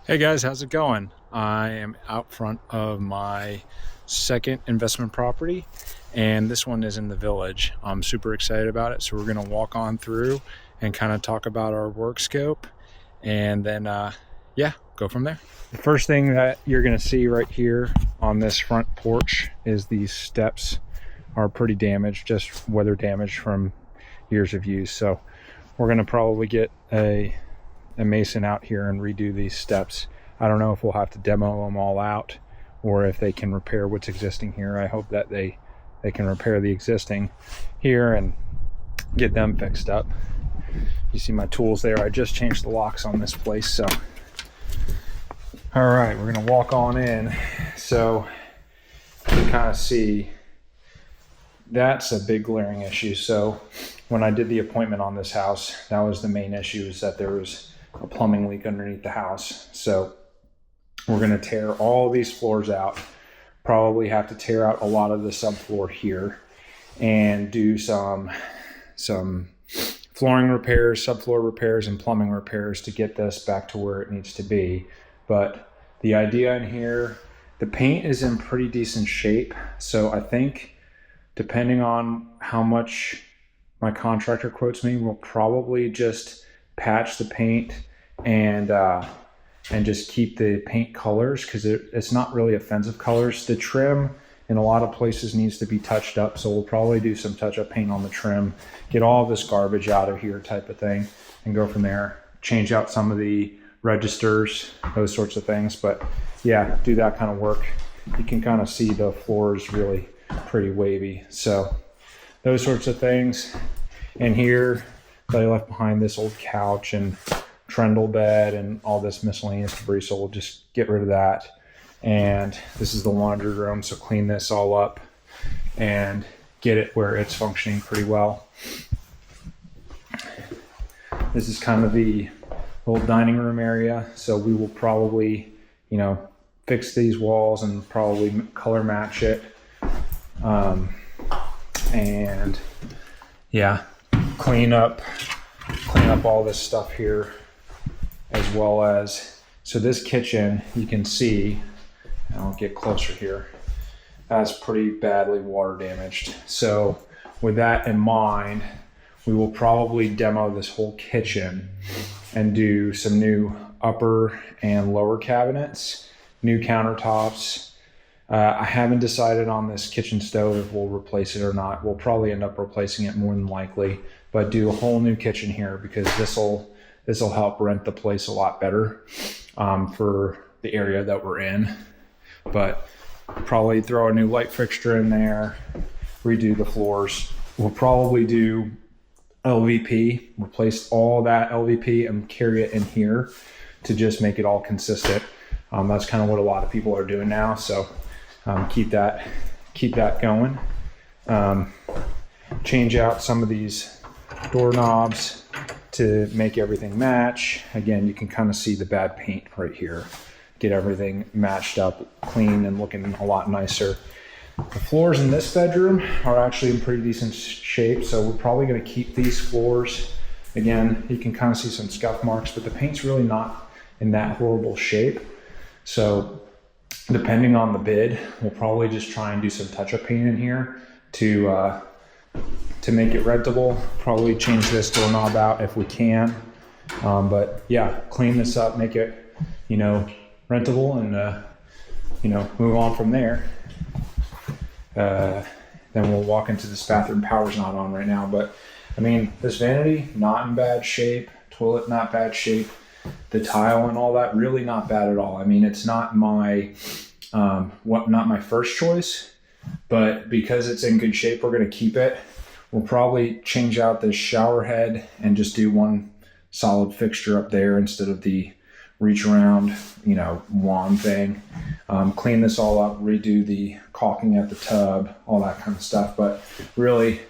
Hey guys, how's it going? I am out front of my second investment property, and this one is in the village. I'm super excited about it, so we're going to walk on through and kind of talk about our work scope, and then go from there. The first thing that you're going to see right here on this front porch is these steps are pretty damaged, just weather damage from years of use. So we're going to probably get a mason out here and redo these steps. I don't know if we'll have to demo them all out or if they can repair what's existing here. I hope that they can repair the existing here and get them fixed up. You see my tools there. I just changed the locks on this place. So all right, we're gonna walk on in. So you can kind of see that's a big glaring issue. So when I did the appointment on this house, that was the main issue, is that there was a plumbing leak underneath the house. So we're going to tear all these floors out, probably have to tear out a lot of the subfloor here and do some flooring repairs, subfloor repairs, and plumbing repairs to get this back to where it needs to be. But the idea in here, the paint is in pretty decent shape. So I think depending on how much my contractor quotes me, we'll probably just patch the paint and just keep the paint colors, because it's not really offensive colors. The trim in a lot of places needs to be touched up, so we'll probably do some touch-up paint on the trim, get all of this garbage out of here type of thing, and go from there. Change out some of the registers, those sorts of things. But yeah, do that kind of work. You can kind of see the floor is really pretty wavy, so those sorts of things. And here I left behind this old couch and trundle bed and all this miscellaneous debris, so we'll just get rid of that. And this is the laundry room, so clean this all up and get it where it's functioning pretty well. This is kind of the old dining room area, so we will probably, fix these walls and probably color match it. And yeah, clean up all this stuff here, as well as, so this kitchen, you can see, I'll get closer here, that's pretty badly water damaged. So with that in mind, we will probably demo this whole kitchen and do some new upper and lower cabinets, new countertops. I haven't decided on this kitchen stove if we'll replace it or not. We'll probably end up replacing it more than likely, but do a whole new kitchen here, because this will help rent the place a lot better for the area that we're in. But probably throw a new light fixture in there, redo the floors. We'll probably do LVP, replace all that LVP and carry it in here to just make it all consistent. That's kind of what a lot of people are doing now. So keep that going. Change out some of these doorknobs to make everything match. Again, you can kind of see the bad paint right here. Get everything matched up, clean, and looking a lot nicer. The floors in this bedroom are actually in pretty decent shape, so we're probably going to keep these floors. Again, you can kind of see some scuff marks, but the paint's really not in that horrible shape. So depending on the bid, we'll probably just try and do some touch-up paint in here to make it rentable. Probably change this doorknob out if we can. But yeah, clean this up, make it, rentable, and move on from there. Then we'll walk into this bathroom. Power's not on right now, but I mean, this vanity, not in bad shape. Toilet, not bad shape. The tile and all that, really not bad at all. I mean, it's not my not my first choice, but because it's in good shape, we're going to keep it. We'll probably change out this shower head and just do one solid fixture up there instead of the reach around, wand thing. Clean this all up, redo the caulking at the tub, all that kind of stuff. But really,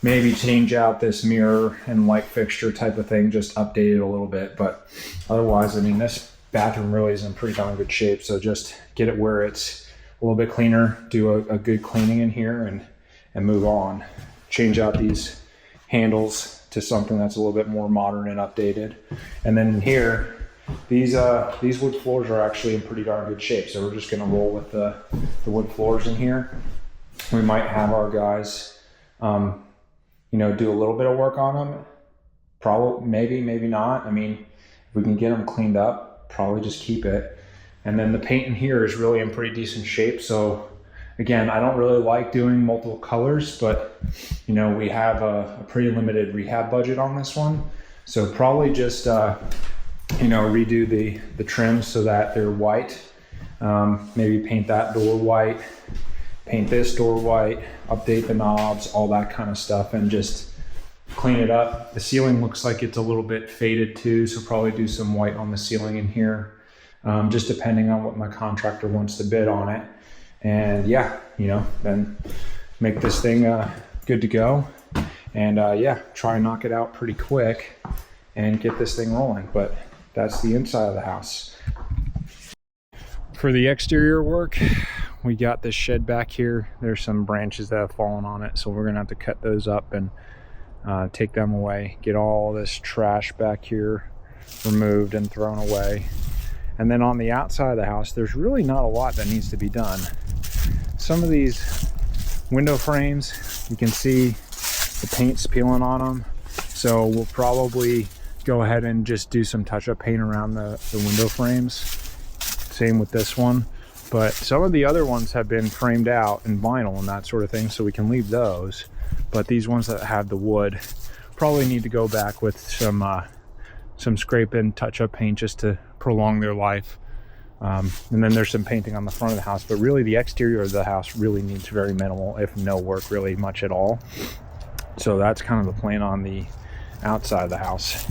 maybe change out this mirror and light fixture type of thing, just update it a little bit. But otherwise, I mean, this bathroom really is in pretty darn good shape. So just get it where it's a little bit cleaner, do a good cleaning in here, and move on. Change out these handles to something that's a little bit more modern and updated. And then in here, These wood floors are actually in pretty darn good shape, so we're just gonna roll with the wood floors in here. We might have our guys, you know, do a little bit of work on them. Probably, maybe not. I mean, if we can get them cleaned up, probably just keep it. And then the paint in here is really in pretty decent shape. So again, I don't really like doing multiple colors, but you know, we have a pretty limited rehab budget on this one. So probably just, you know, redo the trims so that they're white. Maybe paint that door white, paint this door white, update the knobs, all that kind of stuff, and just clean it up. The ceiling looks like it's a little bit faded too, so probably do some white on the ceiling in here, just depending on what my contractor wants to bid on it. And yeah, you know, then make this thing good to go. And yeah, try and knock it out pretty quick and get this thing rolling. But that's the inside of the house. For the exterior work, we got this shed back here. There's some branches that have fallen on it, so we're gonna have to cut those up and take them away, get all this trash back here removed and thrown away. And then on the outside of the house, there's really not a lot that needs to be done. Some of these window frames, you can see the paint's peeling on them, so we'll probably go ahead and just do some touch-up paint around the window frames. Same with this one, but some of the other ones have been framed out in vinyl and that sort of thing, so we can leave those. But these ones that have the wood probably need to go back with some scrape and touch-up paint just to prolong their life. And then there's some painting on the front of the house, but really the exterior of the house really needs very minimal, if no work really much at all. So that's kind of the plan on the outside of the house.